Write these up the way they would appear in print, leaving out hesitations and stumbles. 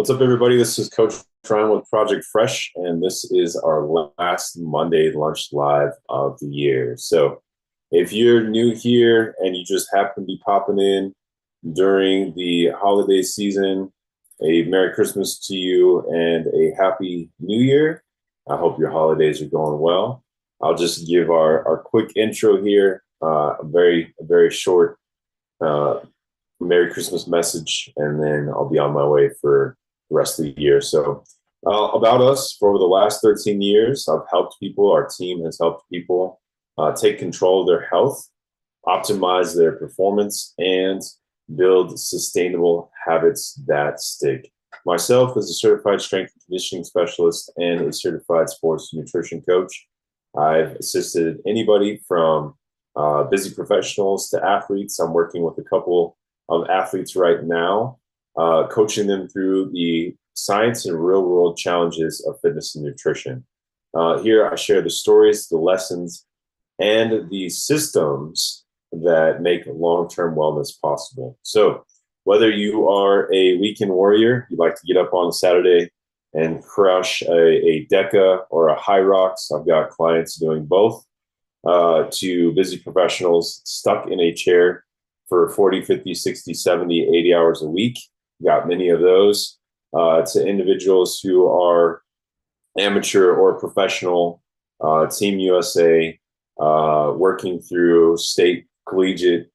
What's up, everybody? This is Coach Ryan with Project Fresh, and this is our last Monday Lunch Live of the year. So, if you're new here and you just happen to be popping in during the holiday season, a Merry Christmas to you and a Happy New Year. I hope your holidays are going well. I'll just give our quick intro here, a very short Merry Christmas message, and then I'll be on my way for the rest of the year. So, about us, for over the last 13 years, I've helped people. Our team has helped people take control of their health, optimize their performance, and build sustainable habits that stick. Myself, as a certified strength and conditioning specialist and a certified sports nutrition coach, I've assisted anybody from busy professionals to athletes. I'm working with a couple of athletes right now, coaching them through the science and real world challenges of fitness and nutrition. Here I share the stories, the lessons, and the systems that make long-term wellness possible. So whether you are a weekend warrior, you like to get up on a Saturday and crush a DECA or a High Rocks, I've got clients doing both, to busy professionals stuck in a chair for 40, 50, 60, 70, 80 hours a week. Got many of those, to individuals who are amateur or professional, Team USA, working through state collegiate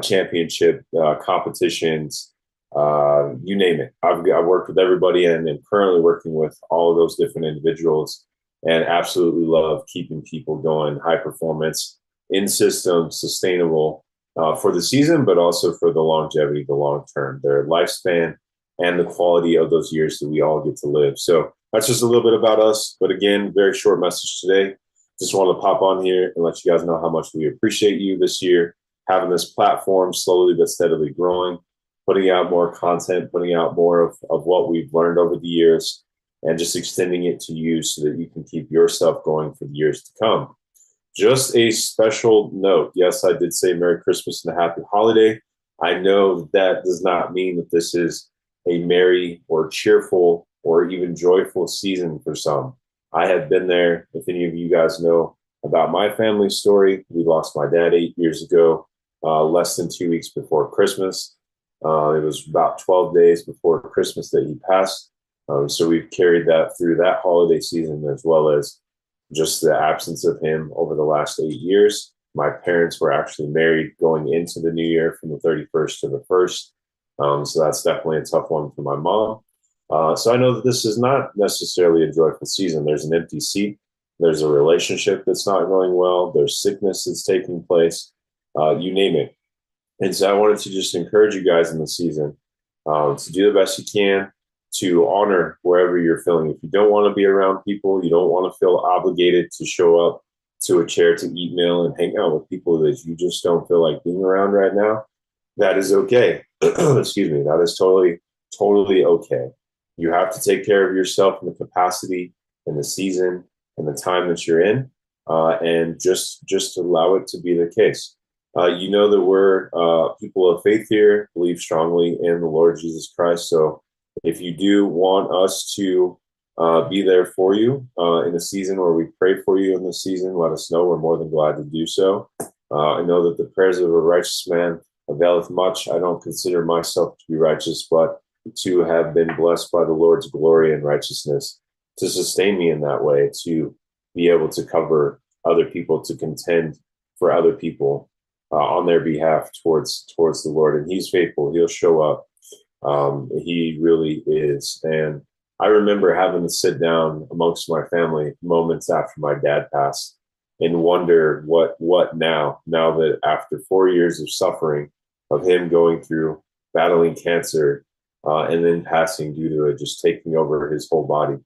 championship competitions, you name it. I've worked with everybody and am currently working with all of those different individuals, and absolutely love keeping people going high performance in system, sustainable for the season, but also for the longevity, the long term, their lifespan, and the quality of those years that we all get to live. So that's just a little bit about us. But again, very short message today. Just want to pop on here and let you guys know how much we appreciate you this year, having this platform slowly but steadily growing, putting out more content, putting out more of what we've learned over the years, and just extending it to you so that you can keep yourself going for the years to come. Just a special note. Yes, I did say Merry Christmas and a Happy Holiday. I know that does not mean that this is a merry or cheerful or even joyful season for some. I have been there. If any of you guys know about my family story, we lost my dad 8 years ago, less than 2 weeks before Christmas. It was about 12 days before Christmas that he passed. So we've carried that through that holiday season, as well as just the absence of him over the last 8 years. My parents were actually married going into the new year from the 31st to the 1st. So that's definitely a tough one for my mom. So I know that this is not necessarily a joyful season. There's an empty seat. There's a relationship that's not going well. There's sickness that's taking place. You name it. And so I wanted to just encourage you guys in the season to do the best you can, to honor wherever you're feeling. If you don't want to be around people, you don't want to feel obligated to show up to a chair to eat meal and hang out with people that you just don't feel like being around right now, that is okay. Excuse me. That is totally okay. You have to take care of yourself in the capacity and the season and the time that you're in, and just allow it to be the case. You know that we're people of faith here, believe strongly in the Lord Jesus Christ. So if you do want us to be there for you in the season, or we pray for you in the season, let us know. We're more than glad to do so. I know that the prayers of a righteous man availeth much. I don't consider myself to be righteous, but to have been blessed by the Lord's glory and righteousness to sustain me in that way, to be able to cover other people, to contend for other people on their behalf towards the Lord. And he's faithful. He'll show up. He really is. And I remember having to sit down amongst my family moments after my dad passed and wonder what now that after 4 years of suffering, of him going through battling cancer, and then passing due to it just taking over his whole body,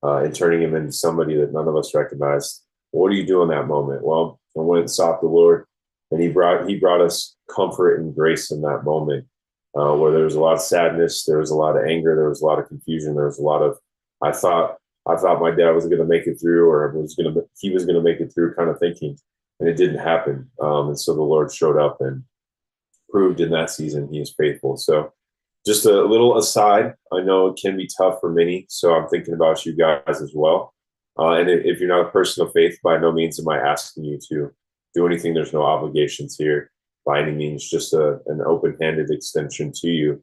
and turning him into somebody that none of us recognized. What do you do in that moment? Well, I went and sought the Lord, and he brought us comfort and grace in that moment, where there was a lot of sadness, there was a lot of anger, there was a lot of confusion, there was a lot of I thought my dad was going to make it through, or he was going to make it through kind of thinking, and it didn't happen. And so the Lord showed up and proved in that season he is faithful. So Just a little aside, I know it can be tough for many, so I'm thinking about you guys as well. And if you're not a person of faith, by no means am I asking you to do anything. There's no obligations here by any means, just an open handed extension to you,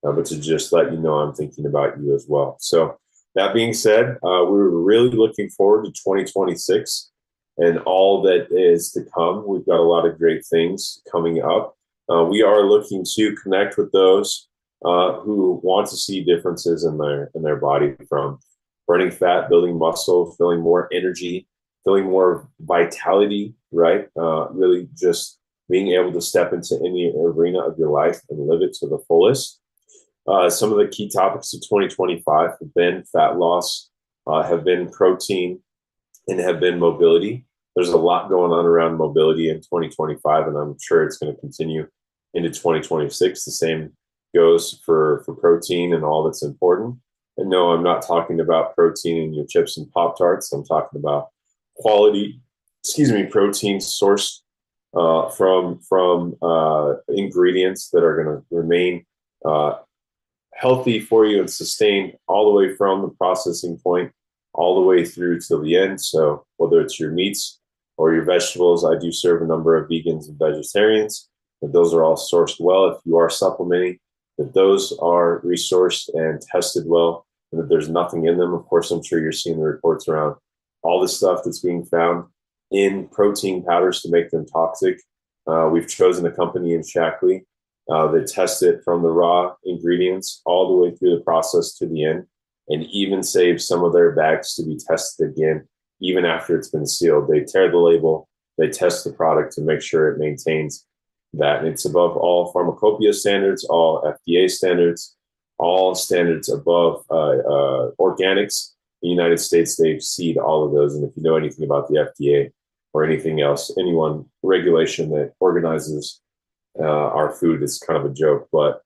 but to just let you know I'm thinking about you as well. So, that being said, we're really looking forward to 2026 and all that is to come. We've got a lot of great things coming up. We are looking to connect with those who want to see differences in their body, from burning fat, building muscle, feeling more energy, feeling more vitality, right? Really just being able to step into any arena of your life and live it to the fullest. Some of the key topics of 2025 have been fat loss, have been protein, and have been mobility. There's a lot going on around mobility in 2025, and I'm sure it's going to continue into 2026. The same goes for protein and all that's important. And no, I'm not talking about protein in your chips and Pop Tarts. I'm talking about quality, protein sourced from ingredients that are going to remain healthy for you and sustained all the way from the processing point all the way through to the end. So whether it's your meats or your vegetables, I do serve a number of vegans and vegetarians, but those are all sourced well. If you are supplementing, that those are resourced and tested well, and that there's nothing in them. Of course, I'm sure you're seeing the reports around all the stuff that's being found in protein powders to make them toxic. We've chosen a company in Shaklee that tests it from the raw ingredients all the way through the process to the end, and even save some of their bags to be tested again, even after it's been sealed. They tear the label, they test the product to make sure it maintains that. And it's above all pharmacopoeia standards, all FDA standards, all standards above organics. In the United States, they exceed all of those. And if you know anything about the FDA or anything else, anyone regulation that organizes our food is kind of a joke. But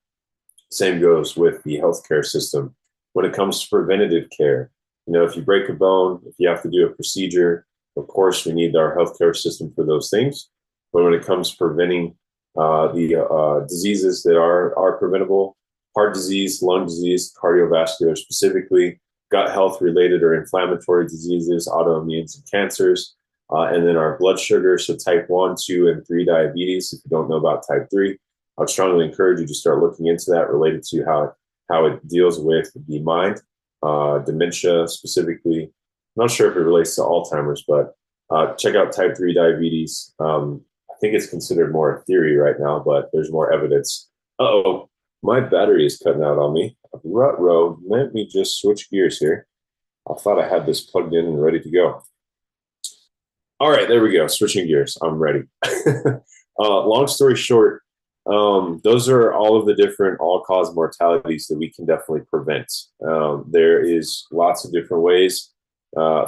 same goes with the healthcare system. When it comes to preventative care, if you break a bone, if you have to do a procedure, of course, we need our healthcare system for those things. But when it comes to preventing the diseases that are preventable, heart disease, lung disease, cardiovascular specifically, gut health related or inflammatory diseases, autoimmunes and cancers, and then our blood sugar, so type 1, 2, and 3 diabetes. If you don't know about type 3, I would strongly encourage you to start looking into that, related to how it deals with the mind, dementia specifically. I'm not sure if it relates to Alzheimer's, but check out type 3 diabetes. I think it's considered more a theory right now, but there's more evidence. Uh-oh, my battery is cutting out on me. Ruh-roh, let me just switch gears here. I thought I had this plugged in and ready to go. All right, there we go. Switching gears. I'm ready. Long story short, those are all of the different all-cause mortalities that we can definitely prevent. There is lots of different ways,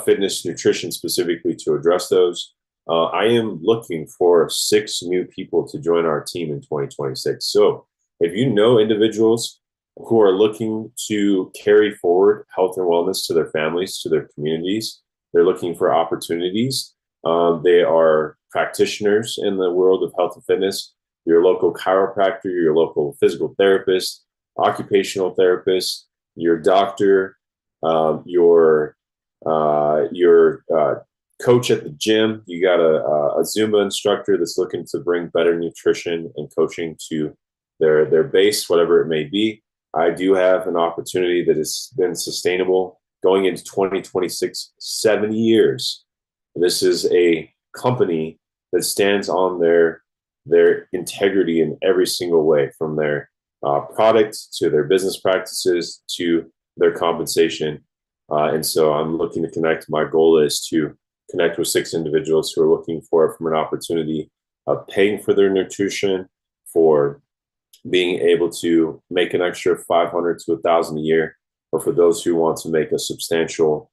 fitness, nutrition specifically, to address those. I am looking for 6 new people to join our team in 2026. So if you know individuals who are looking to carry forward health and wellness to their families, to their communities, they're looking for opportunities. They are practitioners in the world of health and fitness. Your local chiropractor, your local physical therapist, occupational therapist, your doctor, your coach at the gym. You got a Zumba instructor that's looking to bring better nutrition and coaching to their base, whatever it may be. I do have an opportunity that has been sustainable going into 2026, 7 years. This is a company that stands on their integrity in every single way, from their product to their business practices to their compensation. And so I'm looking to connect. My goal is to connect with 6 individuals who are looking for it, from an opportunity of paying for their nutrition, for being able to make an extra 500 to 1,000 a year, or for those who want to make a substantial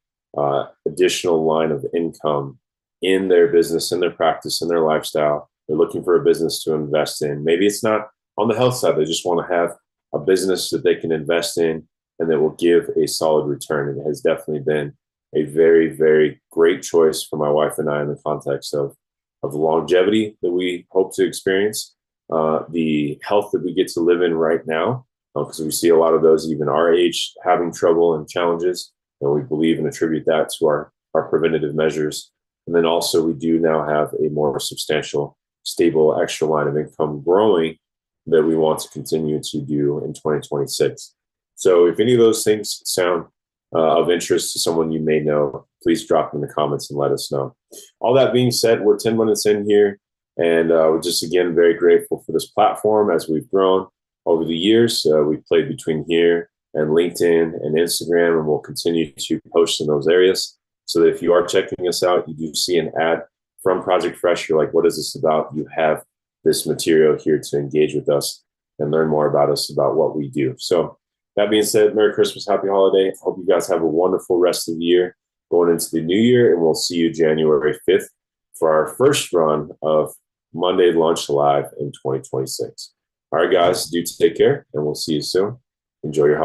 additional line of income in their business, in their practice, in their lifestyle. They're looking for a business to invest in. Maybe it's not on the health side. They just want to have a business that they can invest in and that will give a solid return. And it has definitely been a very, very great choice for my wife and I, in the context of longevity that we hope to experience, the health that we get to live in right now, because we see a lot of those even our age having trouble and challenges, and we believe and attribute that to our preventative measures. And then also we do now have a more substantial, stable extra line of income growing that we want to continue to do in 2026. So if any of those things sound of interest to someone you may know, please drop them in the comments and let us know. All that being said, we're 10 minutes in here, and we're just, again, very grateful for this platform as we've grown over the years. We've played between here and LinkedIn and Instagram, and we'll continue to post in those areas. So that if you are checking us out, you do see an ad from Project Fresh, you're like, what is this about? You have this material here to engage with us and learn more about us, about what we do. So that being said, Merry Christmas, Happy Holiday. Hope you guys have a wonderful rest of the year going into the new year, and we'll see you January 5th for our first run of Monday Lunch Live in 2026. All right, guys, do take care, and we'll see you soon. Enjoy your holiday.